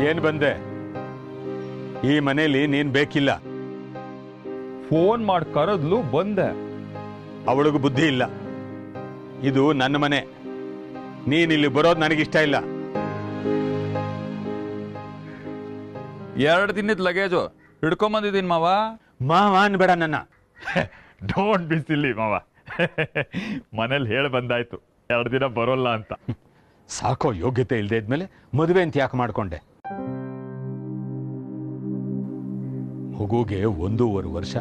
ಏನ್ ಬಂದೆ? ಈ ಮನೇಲಿ ನೀನ್ ಬೇಕಿಲ್ಲ. ಫೋನ್ ಮಾಡಿ ಕರೆದ್ಲು, ಬಂದೆ. ಅವಳಿಗೂ ಬುದ್ಧಿ ಇಲ್ಲ. ಇದು ನನ್ನ ಮನೆ. ನೀನ್ ಇಲ್ಲಿ ಬರೋದು ನನಗಿಷ್ಟ ಇಲ್ಲ. 2 ದಿನದ ಲಗೇಜು ಹಿಡ್ಕೊಂಬಂದಿದ್ದೀನಿ ಮಾವ. ಮಾವ ಅನ್ಬೇಡ ನನ್ನ. ಡೋಂಟ್ ಬಿ ಸಿಲ್ಲಿ ಮಾವ. ಮನೇಲಿ ಹೇಳಿ ಬಂದಾಯ್ತು 2 ದಿನ ಬರೋಲ್ಲ ಅಂತ. ಸಾಕೋ ಯೋಗ್ಯತೆ ಇಲ್ಲದೆ ಇದ್ಮೇಲೆ ಮದುವೆ ಅಂತ ಯಾಕೆ ಮಾಡ್ಕೊಂಡೆ? ಮಗುಗೆ 1.5 ವರ್ಷ.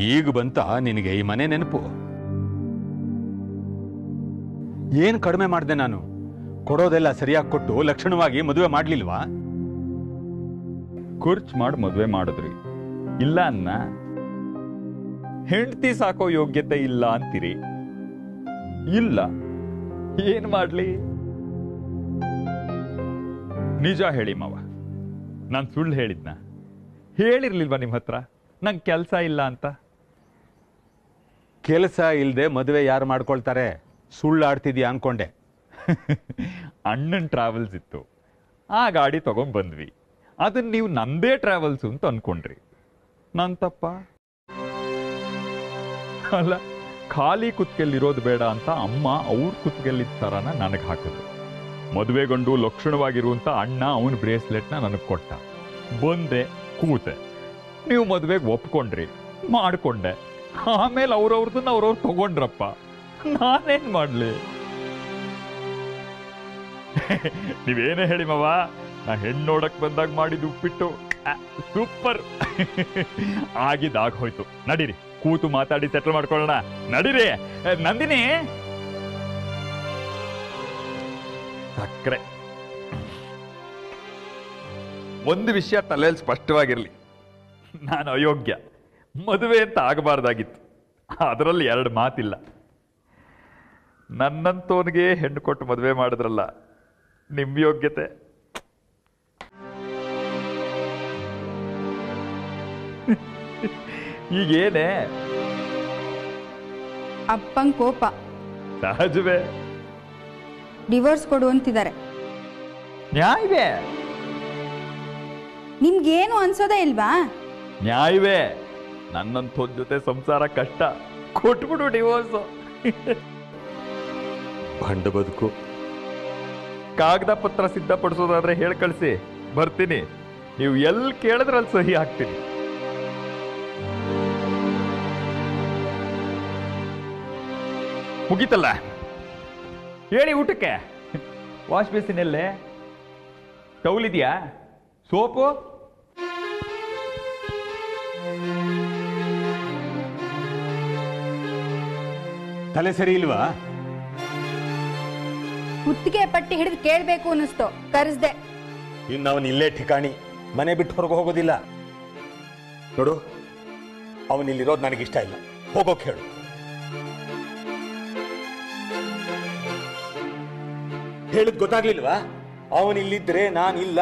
ಈಗ ಬಂತ ನಿನಗೆ ಈ ಮನೆ ನೆನಪು? ಏನ್ ಕಡಿಮೆ ಮಾಡಿದೆ ನಾನು? ಕೊಡೋದೆಲ್ಲ ಸರಿಯಾಗಿ ಕೊಟ್ಟು ಲಕ್ಷಣವಾಗಿ ಮದುವೆ ಮಾಡ್ಲಿಲ್ವಾ? ಖರ್ಚು ಮಾಡಿ ಮದುವೆ ಮಾಡಿದ್ರಿ, ಇಲ್ಲ ಅನ್ನ. ಹೆಂಡತಿ ಸಾಕೋ ಯೋಗ್ಯತೆ ಇಲ್ಲ ಅಂತೀರಿ. ಇಲ್ಲ, ಏನ್ ಮಾಡ್ಲಿ? ನಿಜ ಹೇಳಿ ಮಾವ, ನಾನ್ ಸುಳ್ಳು ಹೇಳಿದ್ನ? ಹೇಳಿರ್ಲಿಲ್ವಾ ನಿಮ್ ಹತ್ರ ನಂಗೆ ಕೆಲಸ ಇಲ್ಲ ಅಂತ? ಕೆಲಸ ಇಲ್ಲದೆ ಮದುವೆ ಯಾರು ಮಾಡ್ಕೊಳ್ತಾರೆ? ಸುಳ್ಳು ಆಡ್ತಿದ್ಯಾ ಅನ್ಕೊಂಡೆ. ಅಣ್ಣನ್ ಟ್ರಾವೆಲ್ಸ್ ಇತ್ತು, ಆ ಗಾಡಿ ತಗೊಂಡ್ ಬಂದ್ವಿ. ಅದನ್ನ ನೀವು ನಂದೇ ಟ್ರಾವೆಲ್ಸ್ ಅಂತ ಅನ್ಕೊಂಡ್ರಿ. ನನ್ ತಪ್ಪ ಅಲ್ಲ. ಖಾಲಿ ಕುತ್ತಿಗೆಲ್ಲಿರೋದು ಬೇಡ ಅಂತ ಅಮ್ಮ ಅವ್ರ ಕುತ್ತಿಗೆಲ್ಲಿದ್ದ ತರಾನ ನನಗೆ ಹಾಕಿದ್ರು. ಮದುವೆಗೊಂಡು ಲಕ್ಷಣವಾಗಿರುವಂತ ಅಣ್ಣ ಅವನ ಬ್ರೇಸ್ಲೆಟ್ನ ನನಗೆ ಕೊಟ್ಟ. ಬಂದೆ, ಕೂತೆ. ನೀವು ಮದುವೆಗೆ ಒಪ್ಕೊಂಡ್ರಿ, ಮಾಡ್ಕೊಂಡೆ. ಆಮೇಲೆ ಅವ್ರವ್ರದನ್ನ ಅವ್ರವ್ರು ತಗೊಂಡ್ರಪ್ಪ. ನಾನೇನ್ ಮಾಡ್ಲಿ? ನೀವೇನೇ ಹೇಳಿ ಮಾವ, ನಾ ಹೆಣ್ಣು ನೋಡಕ್ ಬಂದಾಗ ಮಾಡಿದ್ದು ಉಪ್ಪಿಟ್ಟು ಸೂಪರ್. ಆಗಿದ್ದಾಗ ಹೋಯ್ತು. ನಡೀರಿ, ಕೂತು ಮಾತಾಡಿ ಸೆಟ್ಲ್ ಮಾಡ್ಕೊಳ್ಳೋಣ. ನಡೀರಿ. ನಂದಿನಿ, ಸಕ್ರೆ. ಒಂದು ವಿಷಯ ತಲೆಯಲ್ಲಿ ಸ್ಪಷ್ಟವಾಗಿರ್ಲಿ, ನಾನು ಅಯೋಗ್ಯ. ಮದುವೆ ಅಂತ ಆಗಬಾರ್ದಾಗಿತ್ತು. ಅದರಲ್ಲಿ 2 ಮಾತಿಲ್ಲ. ನನ್ನಂತವನಿಗೆ ಹೆಣ್ಣು ಕೊಟ್ಟು ಮದುವೆ ಮಾಡಿದ್ರಲ್ಲ, ನಿಮ್ ಯೋಗ್ಯತೆ. ಈಗೇನೆ ಅಪ್ಪಂಗ್ ಕೋಪ. ಸಹಜವೇ. ಡಿವೋರ್ಸ್ ಕೊಡು ಅಂತಿದ್ದಾರೆ. ನ್ಯಾಯವೇ. ನಿಮ್ಗೇನು ಅನ್ಸೋದೇ ಇಲ್ವಾ? ನ್ಯಾಯವೇ. ನನ್ನಂತ ಜೊತೆ ಸಂಸಾರ ಕಷ್ಟ. ಕೊಟ್ಬಿಡು ಡಿವೋರ್ಸ್. ಬಂಡ ಬದುಕು. ಕಾಗದ ಪತ್ರ ಸಿದ್ಧಪಡಿಸೋದಾದ್ರೆ ಹೇಳಿ ಕಳಿಸಿ, ಬರ್ತೀನಿ. ನೀವು ಎಲ್ಲಿ ಕೇಳಿದ್ರೆ ಅಲ್ಲಿ ಸಹಿ ಹಾಕ್ತೀನಿ. ಮುಗೀತಲ್ಲ, ಹೇಳಿ ಊಟಕ್ಕೆ. ವಾಶ್ ಬೇಸಿನಲ್ಲೇ ಟೌಲ್ ಇದೆಯಾ? ಸೋಪು? ತಲೆ ಸರಿ ಇಲ್ವಾ? ಕುತ್ತಿಗೆ ಪಟ್ಟಿ ಹಿಡಿದು ಕೇಳ್ಬೇಕು ಅನ್ನಿಸ್ತು, ಕರೆಸ್ದೆ. ಇನ್ನು ಅವನ್ ಇಲ್ಲೇ ಠಿಕಾಣಿ, ಮನೆ ಬಿಟ್ಟು ಹೊರಗೆ ಹೋಗೋದಿಲ್ಲ. ನೋಡು, ಅವನಿಲ್ಲಿರೋದು ನನಗಿಷ್ಟ ಇಲ್ಲ. ಹೋಗೋಕ್ ಹೇಳು. ಹೇಳಿದ್ ಗೊತ್ತಾಗ್ಲಿಲ್ವಾ? ಅವನಿಲ್ಲಿದ್ರೆ ನಾನಿಲ್ಲ.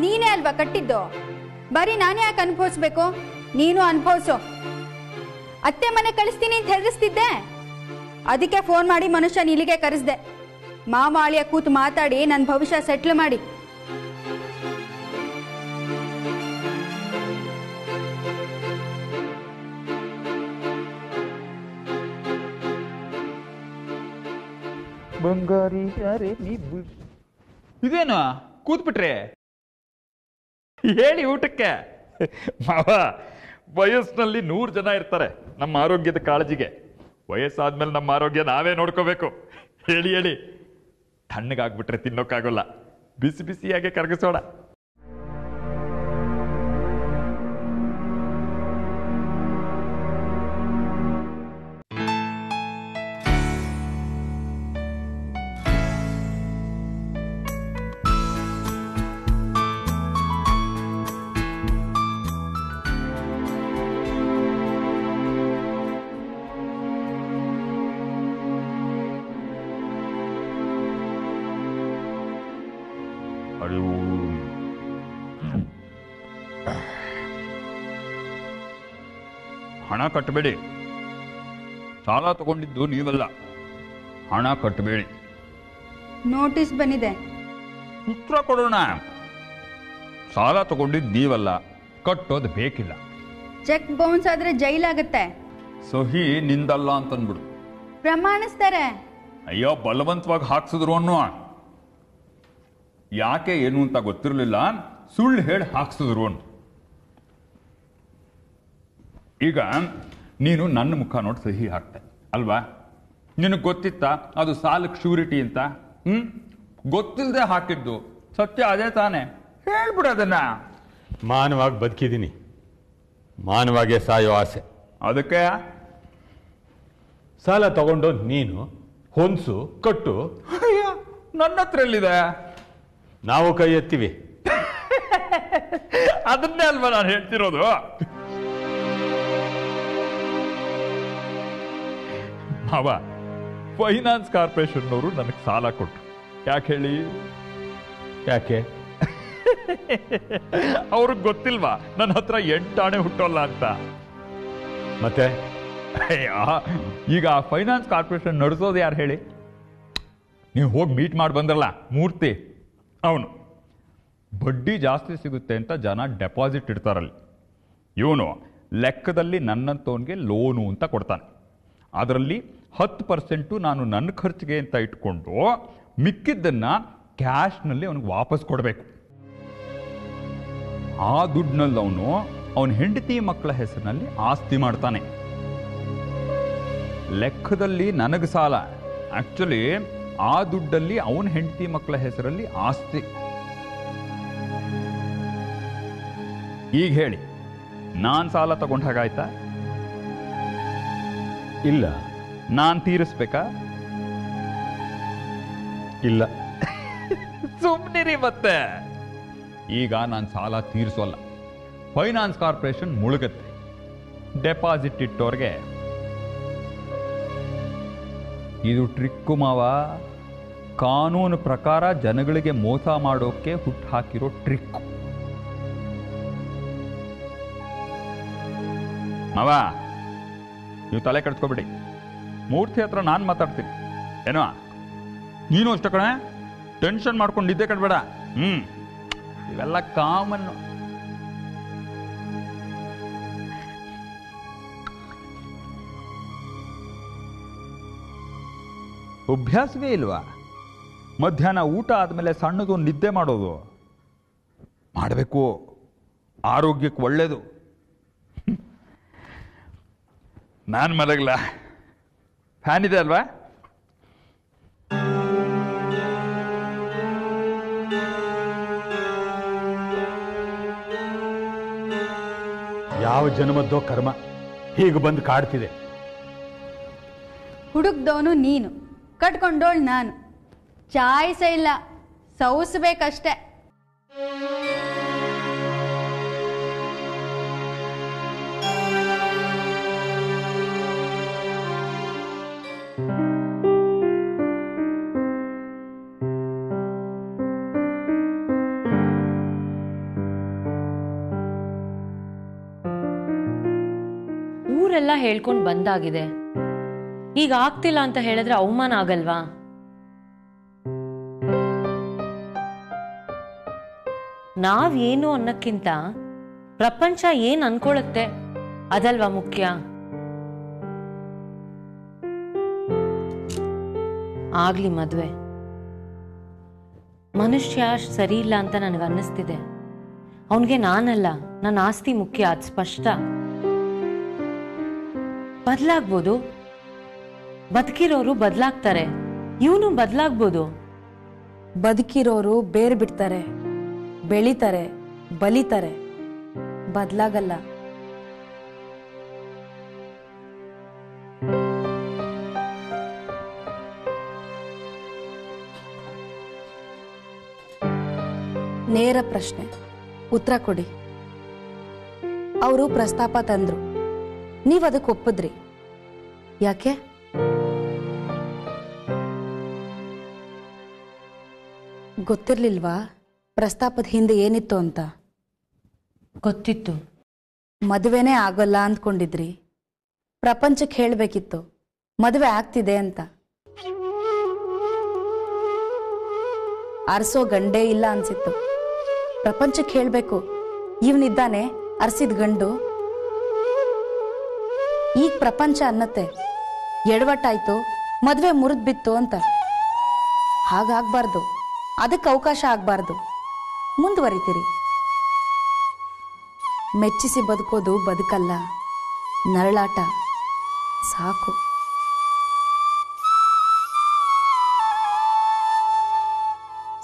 ನೀನೇ ಅಲ್ವಾ ಕಟ್ಟಿದ್ದು? ಬರೀ ನಾನೇ ಯಾಕೆ ಅನುಭವಿಸ್ಬೇಕು? ನೀನು ಅನುಭವಿಸು. ಅತ್ತೆ ಮನೆ ಕಳಿಸ್ತೀನಿ ಅಂತ ಹೆದರಿಸ್ತಿದ್ದೆ. ಅದಕ್ಕೆ ಫೋನ್ ಮಾಡಿ ಮನುಷ್ಯನ ಇಲ್ಲಿಗೆ ಕರೆಸ್ದೆ. ಮಾಮ ಅಳಿಯ ಕೂತು ಮಾತಾಡಿ ನನ್ನ ಭವಿಷ್ಯ ಸೆಟ್ಲ್ ಮಾಡಿ. ಬಂಗಾರಿ ಯಾರೇ ನೀ? ಇದೇನು ಕೂತ್ಬಿಟ್ರೆ? ಹೇಳಿ ಊಟಕ್ಕೆ. ಮಾವ, ವಯಸ್ಸಿನಲ್ಲಿ 100 ಜನ ಇರ್ತಾರೆ ನಮ್ಮ ಆರೋಗ್ಯದ ಕಾಳಜಿಗೆ. ವಯಸ್ಸಾದ್ಮೇಲೆ ನಮ್ಮ ಆರೋಗ್ಯ ನಾವೇ ನೋಡ್ಕೋಬೇಕು. ಹೇಳಿ ಹೇಳಿ. ತಣ್ಣಗಾಗ್ಬಿಟ್ರೆ ತಿನ್ನೋಕ್ಕಾಗೋಲ್ಲ. ಬಿಸಿ ಬಿಸಿಯಾಗೆ ಕರಗಿಸೋಣ. ಹಣ ಕಟ್ಟಬೇಡಿ. ಸಾಲ ತಗೊಂಡಿದ್ದು ನೀವಲ್ಲ. ಹಣ ಕಟ್ಟಬೇಡಿ. ನೋಟಿಸ್ ಬಂದಿದೆ. ಉತ್ತರ ಕೊಡೋಣ. ಸಾಲ ತಗೊಂಡಿದ್ದು ನೀವಲ್ಲ, ಕಟ್ಟೋದು ಬೇಕಿಲ್ಲ. ಚೆಕ್ ಬೌನ್ಸ್ ಆದ್ರೆ ಜೈಲಾಗತ್ತೆ. ಸಹಿ ನಿಂದಲ್ಲ ಅಂತಂದ್ಬಿಡು. ಪ್ರಮಾಣಿಸ್ತಾರೆ. ಅಯ್ಯೋ, ಬಲವಂತವಾಗಿ ಹಾಕ್ಸಿದ್ರು ಅನ್ನೋ. ಯಾಕೆ ಏನು ಅಂತ ಗೊತ್ತಿರಲಿಲ್ಲ, ಸುಳ್ಳು ಹೇಳಿ ಹಾಕ್ಸಿದ್ರು ಅನ್ನು. ಈಗ ನೀನು ನನ್ನ ಮುಖ ನೋಡಿ ಸಹಿ ಹಾಕ್ತೆ ಅಲ್ವಾ? ನಿನಗೆ ಗೊತ್ತಿತ್ತ ಅದು ಸಾಲಕ್ಕೆ ಶ್ಯೂರಿಟಿ ಅಂತ? ಗೊತ್ತಿಲ್ಲದೆ ಹಾಕಿದ್ದು. ಸತ್ಯ ಅದೇ ತಾನೆ, ಹೇಳ್ಬಿಡೋದನ್ನ. ಮಾನವಾಗಿ ಬದುಕಿದ್ದೀನಿ, ಮಾನವಾಗೇ ಸಾಯೋ ಆಸೆ. ಅದಕ್ಕೆ ಸಾಲ ತಗೊಂಡೋದು ನೀನು ಹೊಂದ್ಸು, ಕಟ್ಟು. ನನ್ನ ಹತ್ರ ಎಲ್ಲಿದೆ? ನಾವು ಕೈ ಎತ್ತೀವಿ. ಅದನ್ನೇ ಅಲ್ವಾ ನಾನು ಹೇಳ್ತಿರೋದು. ಮಾವ, ಫೈನಾನ್ಸ್ ಕಾರ್ಪೊರೇಷನ್ ಅವರು ನನಗೆ ಸಾಲ ಕೊಟ್ಟರು. ಯಾಕೆ ಹೇಳಿ? ಯಾಕೆ? ಅವ್ರಿಗೆ ಗೊತ್ತಿಲ್ವಾ ನನ್ನ ಹತ್ರ 8 ಆಣೆ ಹುಟ್ಟೋಲ್ಲ ಅಂತ? ಮತ್ತೆ ಈಗ ಫೈನಾನ್ಸ್ ಕಾರ್ಪೊರೇಷನ್ ನಡೆಸೋದು ಯಾರು ಹೇಳಿ? ನೀವು ಹೋಗಿ ಮೀಟ್ ಮಾಡಿ ಬಂದ್ರಲ್ಲ ಮೂರ್ತಿ, ಅವನು. ಬಡ್ಡಿ ಜಾಸ್ತಿ ಸಿಗುತ್ತೆ ಅಂತ ಜನ ಡೆಪಾಸಿಟ್ ಇಡ್ತಾರಲ್ಲಿ. ಇವನು ಲೆಕ್ಕದಲ್ಲಿ ನನ್ನಂತವನಿಗೆ ಲೋನು ಅಂತ ಕೊಡ್ತಾನೆ. ಅದರಲ್ಲಿ 10% ನಾನು ನನ್ನ ಖರ್ಚಿಗೆ ಅಂತ ಇಟ್ಕೊಂಡು ಮಿಕ್ಕಿದ್ದನ್ನ ಕ್ಯಾಶ್ನಲ್ಲಿ ಅವನಿಗೆ ವಾಪಸ್ ಕೊಡಬೇಕು. ಆ ದುಡ್ಡಿನಲ್ಲಿ ಅವನ ಹೆಂಡತಿ ಮಕ್ಕಳ ಹೆಸರಿನಲ್ಲಿ ಆಸ್ತಿ ಮಾಡ್ತಾನೆ. ಲೆಕ್ಕದಲ್ಲಿ ನನಗೆ ಸಾಲ, ಆಕ್ಚುಲಿ ಆ ದುಡ್ಡಲ್ಲಿ ಅವನ ಹೆಂಡತಿ ಮಕ್ಕಳ ಹೆಸರಲ್ಲಿ ಆಸ್ತಿ. ಈಗ ಹೇಳಿ, ನಾನು ಸಾಲ ತಗೊಂಡ ಹಾಗಾಯ್ತಾ? ಇಲ್ಲ. ನಾನು ತೀರಿಸ್ಬೇಕಾ? ಇಲ್ಲ. ಸುಮ್ಮನಿರಿ ಮತ್ತೆ. ಈಗ ನಾನು ಸಾಲ ತೀರಿಸೋಲ್ಲ, ಫೈನಾನ್ಸ್ ಕಾರ್ಪೊರೇಷನ್ ಮುಳುಗತ್ತೆ. ಡೆಪಾಸಿಟ್ ಇಟ್ಟೋರ್ಗೆ ಇದು ಟ್ರಿಕ್ಕು ಮಾವ. ಕಾನೂನು ಪ್ರಕಾರ ಜನಗಳಿಗೆ ಮೋಸ ಮಾಡೋಕೆ ಹುಟ್ಟು ಹಾಕಿರೋ ಟ್ರಿಕ್ಕು ಮಾವ. ನೀವು ತಲೆ ಕೆಡ್ಸ್ಕೊಬಿಡಿ. ಮೂರ್ತಿ ಹತ್ರ ನಾನು ಮಾತಾಡ್ತೀನಿ ಏನೋ. ನೀನು ಅಷ್ಟ ಕಣೆ, ಟೆನ್ಷನ್ ಮಾಡ್ಕೊಂಡು ನಿದ್ದೆ ಕಟ್ಬೇಡ. ಇವೆಲ್ಲ ಕಾಮನ್ನು. ಅಭ್ಯಾಸವೇ ಇಲ್ವಾ? ಮಧ್ಯಾಹ್ನ ಊಟ ಆದಮೇಲೆ ಸಣ್ಣದು ನಿದ್ದೆ ಮಾಡೋದು ಮಾಡಬೇಕು, ಆರೋಗ್ಯಕ್ಕೆ ಒಳ್ಳೇದು. ನಾನು ಮಲಗಲ್ಲ, ಫ್ಯಾನ್ ಇದೆ ಅಲ್ವಾ? ಯಾವ ಜನ್ಮದ್ದೋ ಕರ್ಮ ಹೀಗೆ ಬಂದು ಕಾಡ್ತಿದೆ. ಹುಡುಕ್ದವನು ನೀನು, ಕಟ್ಕೊಂಡೋಳು ನಾನು. ಚಾಯ್ಸ ಇಲ್ಲ, ಸೌಸ್ಬೇಕಷ್ಟೆ. ಊರೆಲ್ಲ ಹೇಳ್ಕೊಂಡು ಬಂದಾಗಿದೆ. ಈಗ ಆಗ್ತಿಲ್ಲ ಅಂತ ಹೇಳಿದ್ರೆ ಅವಮಾನ ಆಗಲ್ವಾ? ನಾವೇನು ಅನ್ನಕ್ಕಿಂತ ಪ್ರಪಂಚ ಏನ್ ಅನ್ಕೊಳತ್ತೆ ಅದಲ್ವಾ ಮುಖ್ಯ. ಆಗ್ಲಿ ಮದ್ವೆ. ಮನುಷ್ಯ ಸರಿ ಇಲ್ಲ ಅಂತ ನನಗೆ ಅನ್ನಿಸ್ತಿದೆ. ಅವನ್ಗೆ ನಾನಲ್ಲ, ನನ್ನ ಆಸ್ತಿ ಮುಖ್ಯ, ಅದು ಸ್ಪಷ್ಟ. ಬದಲಾಗ್ಬೋದು, ಬದುಕಿರೋರು ಬದಲಾಗ್ತಾರೆ, ಇವನು ಬದಲಾಗ್ಬೋದು. ಬದುಕಿರೋರು ಬೇರೆ ಬಿಡ್ತಾರೆ, ಬೆಳಿತಾರೆ, ಬಲಿತಾರೆ, ಬದಲಾಗಲ್ಲ. ನೇರ ಪ್ರಶ್ನೆ, ಉತ್ತರ ಕೊಡಿ. ಅವರು ಪ್ರಸ್ತಾಪ ತಂದ್ರು, ನೀವು ಅದಕ್ಕೆ ಒಪ್ಪಿದ್ರಿ. ಯಾಕೆ? ಗೊತ್ತಿರ್ಲಿಲ್ವಾ ಪ್ರಸ್ತಾಪದ ಹಿಂದೆ ಏನಿತ್ತು ಅಂತ? ಗೊತ್ತಿತ್ತು. ಮದುವೆನೇ ಆಗೋಲ್ಲ ಅಂದ್ಕೊಂಡಿದ್ರಿ. ಪ್ರಪಂಚಕ್ಕೆ ಹೇಳಬೇಕಿತ್ತು ಮದುವೆ ಆಗ್ತಿದೆ ಅಂತ. ಅರ್ಸೋ ಗಂಡೇ ಇಲ್ಲ ಅನ್ಸಿತ್ತು. ಪ್ರಪಂಚಕ್ಕೆ ಹೇಳ್ಬೇಕು, ಇವನಿದ್ದಾನೆ ಅರ್ಸಿದ ಗಂಡು. ಈಗ ಪ್ರಪಂಚ ಅನ್ನತ್ತೆ ಎಡವಟ್ಟಾಯ್ತು, ಮದ್ವೆ ಮುರಿದ್ ಬಿತ್ತು ಅಂತ. ಹಾಗಾಗ್ಬಾರ್ದು, ಅದಕ್ಕೆ ಅವಕಾಶ ಆಗ್ಬಾರ್ದು. ಮುಂದುವರಿತೀರಿ. ಮೆಚ್ಚಿಸಿ ಬದುಕೋದು ಬದುಕಲ್ಲ, ನರಳಾಟ. ಸಾಕು.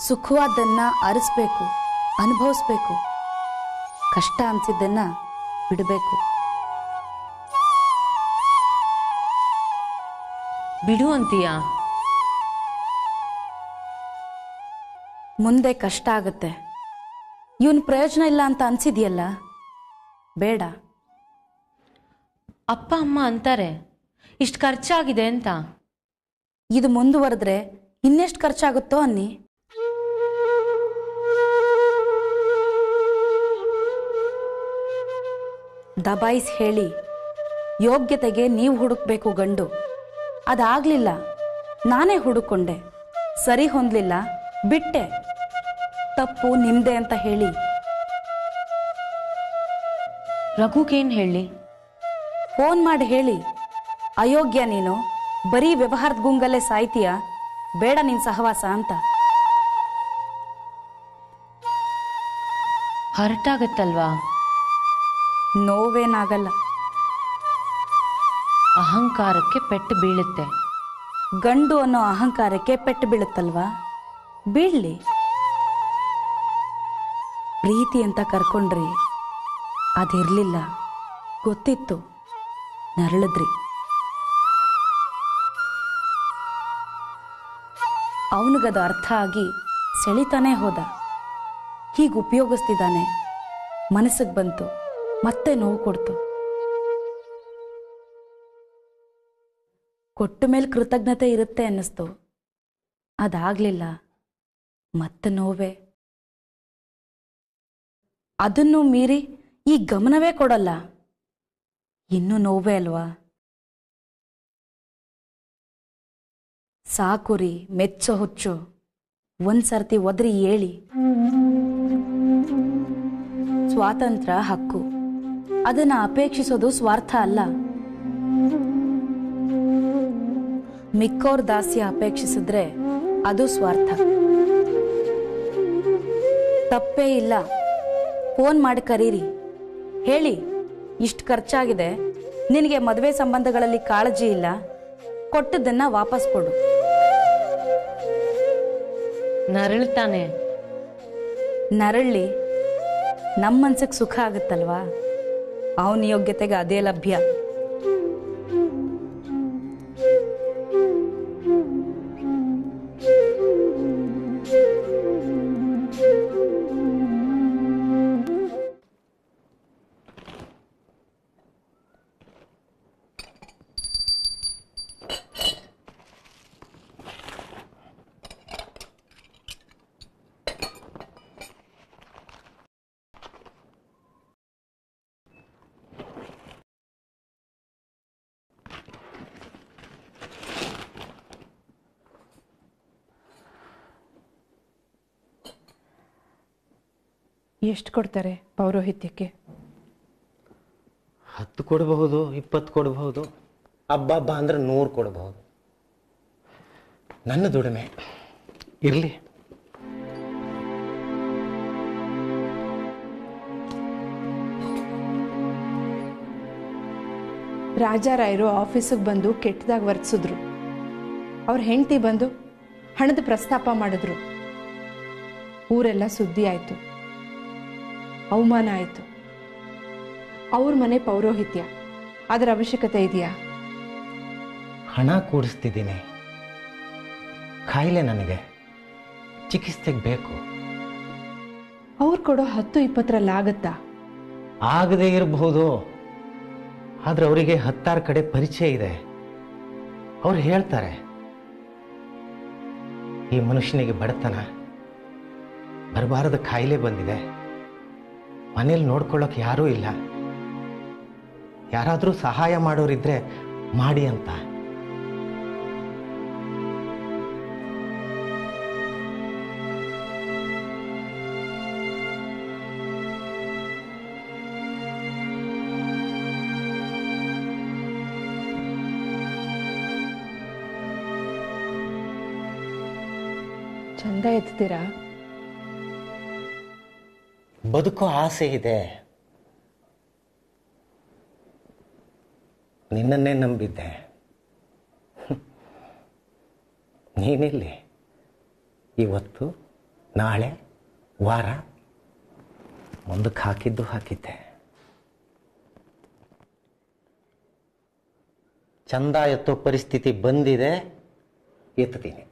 ಸುಖವಾದ್ದನ್ನ ಅರಿಸ್ಬೇಕು, ಅನುಭವಿಸ್ಬೇಕು. ಕಷ್ಟ ಅನ್ಸಿದ್ದನ್ನ ಬಿಡಬೇಕು. ಬಿಡು ಅಂತೀಯಾ? ಮುಂದೆ ಕಷ್ಟ ಆಗುತ್ತೆ. ಇವನ್ ಪ್ರಯೋಜನ ಇಲ್ಲ ಅಂತ ಅನ್ಸಿದ್ಯಲ್ಲ, ಬೇಡ. ಅಪ್ಪ ಅಮ್ಮ ಅಂತಾರೆ ಇಷ್ಟು ಖರ್ಚಾಗಿದೆ ಅಂತ. ಇದು ಮುಂದುವರೆದ್ರೆ ಇನ್ನೆಷ್ಟು ಖರ್ಚಾಗುತ್ತೋ ಅನ್ನಿ. ದಬಾಯಿಸಿ ಹೇಳಿ ಯೋಗ್ಯತೆಗೆ ನೀವು ಹುಡುಕ್ಬೇಕು ಗಂಡು. ಅದಾಗ್ಲಿಲ್ಲ, ನಾನೇ ಹುಡುಕೊಂಡೆ. ಸರಿ ಹೊಂದ್ಲಿಲ್ಲ, ಬಿಟ್ಟೆ. ತಪ್ಪು ನಿಮ್ದೆ ಅಂತ ಹೇಳಿ. ರಘುಗೇನ್ ಹೇಳಿ? ಫೋನ್ ಮಾಡಿ ಹೇಳಿ, ಅಯೋಗ್ಯ ನೀನು, ಬರೀ ವ್ಯವಹಾರದ ಗುಂಗಲ್ಲೇ ಸಾಯ್ತೀಯ, ಬೇಡ ನಿನ್ ಸಹವಾಸ ಅಂತ. ಹರ್ಟಾಗತ್ತಲ್ವಾ? ನೋವೇನಾಗಲ್ಲ. ಅಹಂಕಾರಕ್ಕೆ ಪೆಟ್ಟು ಬೀಳುತ್ತೆ. ಗಂಡು ಅನ್ನೋ ಅಹಂಕಾರಕ್ಕೆ ಪೆಟ್ಟು ಬೀಳುತ್ತಲ್ವಾ? ಬೀಳ್ಲಿ. ಪ್ರೀತಿ ಅಂತ ಕರ್ಕೊಂಡ್ರಿ, ಅದಿರ್ಲಿಲ್ಲ, ಗೊತ್ತಿತ್ತು, ನರಳಿದ್ರಿ. ಅವನಿಗದು ಅರ್ಥ ಆಗಿ ಸೆಳಿತಾನೇ ಹೋದ. ಹೀಗೆ ಉಪಯೋಗಿಸ್ತಿದ್ದಾನೆ. ಮನಸ್ಸಿಗೆ ಬಂತು, ಮತ್ತೆ ನೋವು ಕೊಡ್ತು. ಕೊಟ್ಟ ಮೇಲೆ ಕೃತಜ್ಞತೆ ಇರುತ್ತೆ ಅನ್ನಿಸ್ತು. ಅದಾಗ್ಲಿಲ್ಲ, ಮತ್ತೆ ನೋವೇ. ಅದನ್ನು ಮೀರಿ ಈ ಗಮನವೇ ಕೊಡಲ್ಲ, ಇನ್ನೂ ನೋವೇ ಅಲ್ವಾ? ಸಾಕುರಿ, ಮೆಚ್ಚೋ ಹುಚ್ಚು. ಒಂದ್ಸರ್ತಿ ಒದ್ರಿ ಏಳಿ. ಸ್ವಾತಂತ್ರ್ಯ ಹಕ್ಕು, ಅದನ್ನ ಅಪೇಕ್ಷಿಸೋದು ಸ್ವಾರ್ಥ ಅಲ್ಲ. ಮಿಕ್ಕೋರ್ ದಾಸ್ಯ ಅಪೇಕ್ಷಿಸಿದ್ರೆ ಅದು ಸ್ವಾರ್ಥ. ತಪ್ಪೇ ಇಲ್ಲ. ಫೋನ್ ಮಾಡಿ ಕರೀರಿ, ಹೇಳಿ ಇಷ್ಟು ಖರ್ಚಾಗಿದೆ, ನಿನಗೆ ಮದುವೆ ಸಂಬಂಧಗಳಲ್ಲಿ ಕಾಳಜಿ ಇಲ್ಲ, ಕೊಟ್ಟದ್ದನ್ನ ವಾಪಸ್ ಕೊಡು. ನರಳ್ತಾನೆ. ನರಳ್ಳಿ, ನಮ್ಮ ಮನ್ಸಿಗೆ ಸುಖ ಆಗುತ್ತಲ್ವಾ? ಅವನ ಯೋಗ್ಯತೆಗೆ ಅದೇ ಲಭ್ಯ. ಎಷ್ಟು ಕೊಡ್ತಾರೆ ಪೌರೋಹಿತ್ಯಕ್ಕೆ? 10 ಕೊಡಬಹುದು, 20 ಕೊಡಬಹುದು, ಹಬ್ಬ ಅಂದ್ರೆ 100 ಕೊಡಬಹುದು. ನನ್ನ ದುಡಿಮೆ ಇರಲಿ. ರಾಜಾರಾಯರು ಆಫೀಸಿಗೆ ಬಂದು ಕೆಟ್ಟದಾಗ ವರ್ತಿಸಿದ್ರು. ಅವ್ರ ಹೆಂಡತಿ ಬಂದು ಹಣದ ಪ್ರಸ್ತಾಪ ಮಾಡಿದ್ರು. ಊರೆಲ್ಲ ಸುದ್ದಿ ಆಯಿತು, ಅವಮಾನ ಆಯಿತು. ಅವ್ರ ಮನೆ ಪೌರೋಹಿತ್ಯ, ಅದರ ಅವಶ್ಯಕತೆ ಇದೆಯಾ? ಹಣ ಕೂಡಿಸ್ತಿದ್ದೀನಿ, ಕಾಯಿಲೆ ನನಗೆ, ಚಿಕಿತ್ಸೆಗೆ ಬೇಕು. ಅವ್ರು ಕೊಡೋ 10-20ರಲ್ಲಿ ಆಗತ್ತಾ? ಆಗದೇ ಇರಬಹುದು, ಆದ್ರೆ ಅವರಿಗೆ 10 ಕಡೆ ಪರಿಚಯ ಇದೆ. ಅವ್ರು ಹೇಳ್ತಾರೆ, ಈ ಮನುಷ್ಯನಿಗೆ ಬಡತನ, ಬರಬಾರದ ಕಾಯಿಲೆ ಬಂದಿದೆ, ಮನೇಲಿ ನೋಡ್ಕೊಳ್ಳೋಕೆ ಯಾರೂ ಇಲ್ಲ, ಯಾರಾದರೂ ಸಹಾಯ ಮಾಡೋರಿದ್ರೆ ಮಾಡಿ ಅಂತ. ಚಂದ ಎತ್ತೀರಾ? ಬದುಕೋ ಆಸೆ ಇದೆ. ನಿನ್ನನ್ನೇ ನಂಬಿದ್ದೆ. ನೀನಿಲ್ಲಿ ಇವತ್ತು ನಾಳೆ ವಾರ ಮುಂದಕ್ಕೆ ಹಾಕಿದ್ದೆ. ಚಂದ ಎತ್ತೋ ಪರಿಸ್ಥಿತಿ ಬಂದಿದೆ, ಎತ್ತೀನಿ.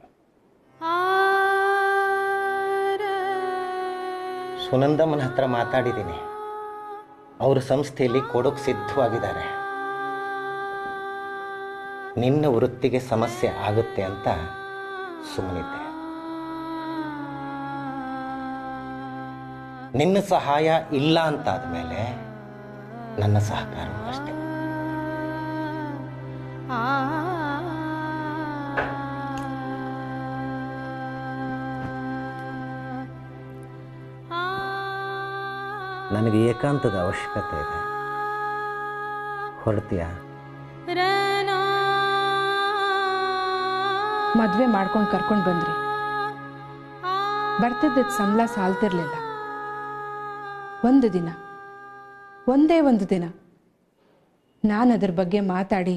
ಸುನಂದಮ್ಮನ ಹತ್ರ ಮಾತಾಡಿದ್ದೀನಿ. ಅವ್ರ ಸಂಸ್ಥೆಯಲ್ಲಿ ಕೊಡೋಕೆ ಸಿದ್ಧವಾಗಿದ್ದಾರೆ. ನಿನ್ನ ವೃತ್ತಿಗೆ ಸಮಸ್ಯೆ ಆಗುತ್ತೆ ಅಂತ ಸುಮ್ಮನಿದ್ದೆ. ನಿನ್ನ ಸಹಾಯ ಇಲ್ಲ ಅಂತಾದ್ಮೇಲೆ ನನ್ನ ಸಹಕಾರವೂ ಅಷ್ಟೇ. ನನಗೆ ಏಕಾಂತದ ಅವಶ್ಯಕತೆ ಇದೆ. ಹೊರಡ್ತೀಯಾ? ಮದುವೆ ಮಾಡ್ಕೊಂಡು ಕರ್ಕೊಂಡು ಬಂದ್ರಿ. ಬರ್ತಿದ್ದದ ಸಂಬಳ ಸಾಲ್ತಿರ್ಲಿಲ್ಲ. ಒಂದೇ ಒಂದು ದಿನ ನಾನು ಅದ್ರ ಬಗ್ಗೆ ಮಾತಾಡಿ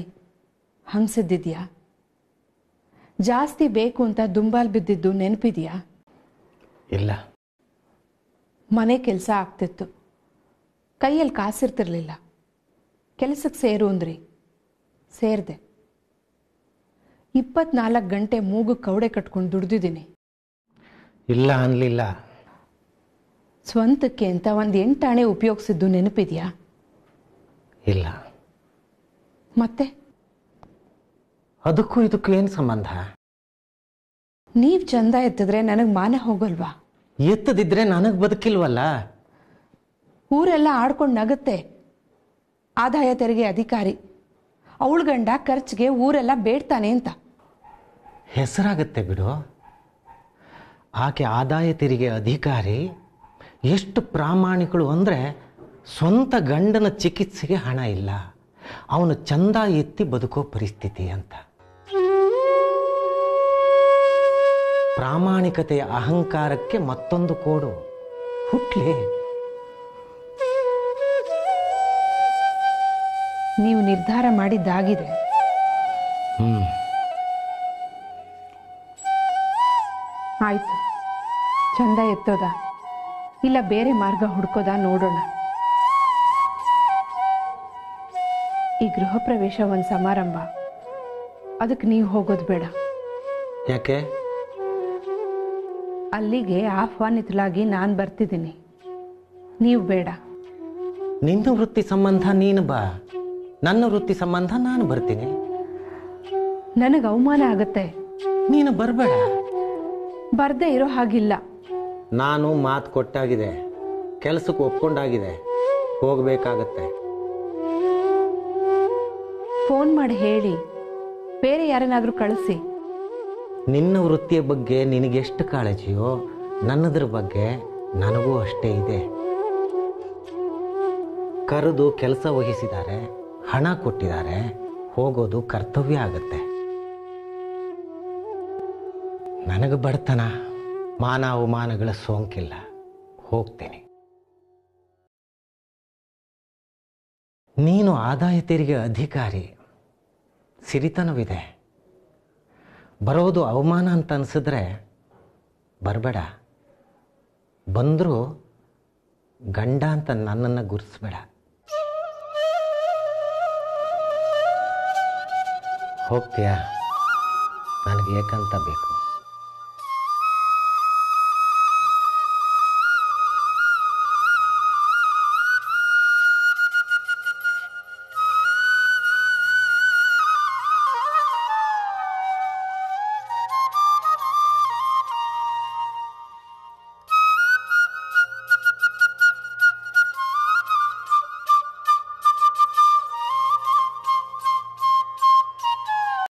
ಹಂಗ್ಸಿದ್ದಿದ್ಯಾ? ಜಾಸ್ತಿ ಬೇಕು ಅಂತ ದುಂಬಾಲ್ ಬಿದ್ದಿದ್ದು ನೆನಪಿದ್ಯಾ? ಇಲ್ಲ. ಮನೆ ಕೆಲಸ ಆಗ್ತಿತ್ತು, ಕೈಯಲ್ಲಿ ಕಾಸಿರ್ತಿರ್ಲಿಲ್ಲ. ಕೆಲಸಕ್ಕೆ ಸೇರು ಅಂದ್ರಿ, ಸೇರಿದೆ. 24 ಗಂಟೆ ಮೂಗು ಕವಡೆ ಕಟ್ಕೊಂಡು ದುಡ್ದಿದ್ದೀನಿ. ಇಲ್ಲ ಅನ್ಲಿಲ್ಲ. ಸ್ವಂತಕ್ಕೆ ಅಂತ ಒಂದು 8 ಆಣೆ ಉಪಯೋಗಿಸಿದ್ದು ನೆನಪಿದ್ಯಾ? ಇಲ್ಲ. ಮತ್ತೆ ಅದಕ್ಕೂ ಇದಕ್ಕೂ ಏನು ಸಂಬಂಧ? ನೀವ್ ಚಂದ ಎತ್ತಿದ್ರೆ ನನಗೆ ಮಾನ ಹೋಗಲ್ವಾ? ಎತ್ತದಿದ್ರೆ ನನಗೆ ಬದುಕಿಲ್ವಲ್ಲ. ಊರೆಲ್ಲ ಆಡ್ಕೊಂಡು ನಗುತ್ತೆ. ಆದಾಯ ತೆರಿಗೆ ಅಧಿಕಾರಿ, ಅವಳ ಗಂಡ ಖರ್ಚಿಗೆ ಊರೆಲ್ಲ ಬೇಡ್ತಾನೆ ಅಂತ. ಹೆಸರಾಗತ್ತೆ ಬಿಡು. ಆಕೆ ಆದಾಯ ತೆರಿಗೆ ಅಧಿಕಾರಿ ಎಷ್ಟು ಪ್ರಾಮಾಣಿಕಳು ಅಂದರೆ, ಸ್ವಂತ ಗಂಡನ ಚಿಕಿತ್ಸೆಗೆ ಹಣ ಇಲ್ಲ, ಅವನು ಚಂದ ಎತ್ತಿ ಬದುಕೋ ಪರಿಸ್ಥಿತಿ ಅಂತ. ಪ್ರಾಮಾಣಿಕತೆಯ ಅಹಂಕಾರಕ್ಕೆ ಮತ್ತೊಂದು ಕೋಡು ಹುಟ್ಲಿ. ನೀವು ನಿರ್ಧಾರ ಮಾಡಿದ್ದಾಗಿದೆ. ಆಯ್ತು, ಚಂದ ಎತ್ತೋದ ಇಲ್ಲ ಬೇರೆ ಮಾರ್ಗ ಹುಡ್ಕೋದ ನೋಡೋಣ. ಈ ಗೃಹ ಪ್ರವೇಶ ಒಂದು ಸಮಾರಂಭ, ಅದಕ್ಕೆ ನೀವು ಹೋಗೋದು ಬೇಡ. ಯಾಕೆ? ಅಲ್ಲಿಗೆ ಆಹ್ವಾನಿತಲಾಗಿ ನಾನು ಬರ್ತಿದ್ದೀನಿ, ನೀವು ಬೇಡ. ನಿನ್ನ ವೃತ್ತಿ ಸಂಬಂಧ ನೀನು ಬಾ, ನನ್ನ ವೃತ್ತಿ ಸಂಬಂಧ ನಾನು ಬರ್ತೀನಿ. ನನಗೆ ಅವಮಾನ ಆಗುತ್ತೆ. ನೀನು ಬರಬೇಡ. ಬರ್ದೇ ಇರೋ ಹಾಗಿಲ್ಲ. ನಾನು ಮಾತು ಕೊಟ್ಟಾಗಿದೆ, ಕೆಲಸಕ್ಕೆ ಒಪ್ಕೊಂಡಾಗಿದೆ, ಹೋಗಬೇಕಾಗತ್ತೆ. ಫೋನ್ ಮಾಡಿ ಹೇಳಿ, ಬೇರೆ ಯಾರನ್ನಾದ್ರೂ ಕಳಿಸಿ. ನಿನ್ನ ವೃತ್ತಿಯ ಬಗ್ಗೆ ನಿನಗೆಷ್ಟು ಕಾಳಜಿಯೋ ನನ್ನದ್ರ ಬಗ್ಗೆ ನನಗೂ ಅಷ್ಟೇ ಇದೆ. ಕರೆದು ಕೆಲಸ ವಹಿಸಿದ್ದಾರೆ, ಹಣ ಕೊಟ್ಟಿದ್ದಾರೆ, ಹೋಗೋದು ಕರ್ತವ್ಯ ಆಗತ್ತೆ. ನನಗೆ ಬಡತನ ಮಾನ ಅವಮಾನಗಳ ಸೋಂಕಿಲ್ಲ, ಹೋಗ್ತೇನೆ. ನೀನು ಆದಾಯ ತೆರಿಗೆ ಅಧಿಕಾರಿ, ಸಿರಿತನವಿದೆ. ಬರೋದು ಅವಮಾನ ಅಂತ ಅನಿಸಿದ್ರೆ ಬರಬೇಡ. ಬಂದರೂ ಗಂಡ ಅಂತ ನನ್ನನ್ನು ಗುರುತಿಸ್ಬೇಡ. ಹೋಗ್ತೀಯಾ? ನನಗೆ ಏಕಂತ ಬೇಕು.